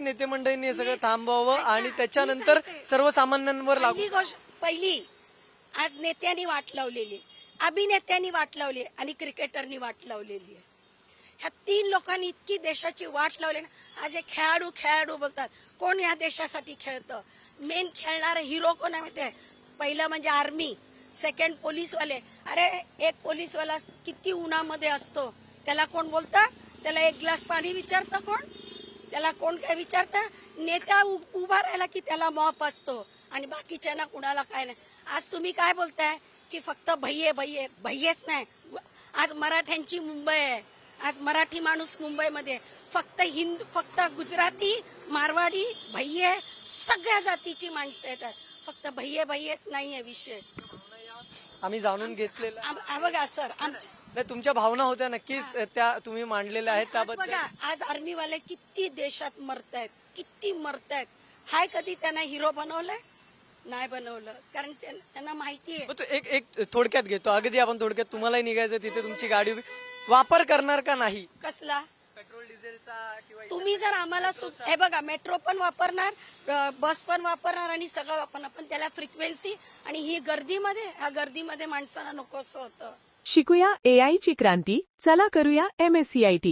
नेते मंडळींनी हे सगळं थांबवावं आणि त्याच्यानंतर सर्वसामान्यांवर लागू. पहिली आज नेत्यांनी वाट लावलेली, अभिनेत्यांनी वाट लावली आणि क्रिकेटरनी वाट लावलेली आहे. ह्या 3 लोकांनी इतकी देशाची वाट लावली ना. आज हे खेळाडू बोलतात. कोण या देशासाठी खेळतं? मेन खेळणारे हिरो कोण आहे माहिती आहे? पहिलं म्हणजे आर्मी, सेकंड पोलीसवाले. अरे एक पोलीसवाला किती उन्हामध्ये असतो, त्याला कोण बोलतं? त्याला एक ग्लास पाणी विचारतं कोण? त्याला कोण काय विचारतं? नेता उभा राहिला की त्याला मॉप असतो आणि बाकीच्यांना कुणाला काय नाही. आज तुम्ही काय बोलताय की फक्त भय्येच नाही. आज मराठ्यांची मुंबई आहे. आज मराठी माणूस मुंबईमध्ये फक्त गुजराती, मारवाडी, भय्ये सगळ्या जातीची माणसं येतात. फक्त भय्येच नाहीये विषय. आम्ही जाणून घेतलेला बघा सर, तुमच्या भावना होत्या नक्कीच त्या तुम्ही मांडलेल्या आहेत त्याबद्दल. बघा आज आर्मीवाले किती देशात मरतायत. हाय कधी त्यांना हिरो बनवलंय? नाही बनवलं. कारण त्यांना माहिती आहे. एक थोडक्यात घेतो, अगदी आपण थोडक्यात. तुम्हालाही निघायचं तिथे, तुमची गाडी वापर करणार का नाही? कसला पेट्रोल डिझेलचा किंवा तुम्ही जर आम्हाला हे बघा, मेट्रो पण वापरणार, बस पण वापरणार आणि सगळं वापरणार, पण त्याला फ्रिक्वेन्सी आणि ही ह्या गर्दीमध्ये माणसांना नकोसं होतं. शिकूया AI ची क्रांती. चला करूया MSCIT.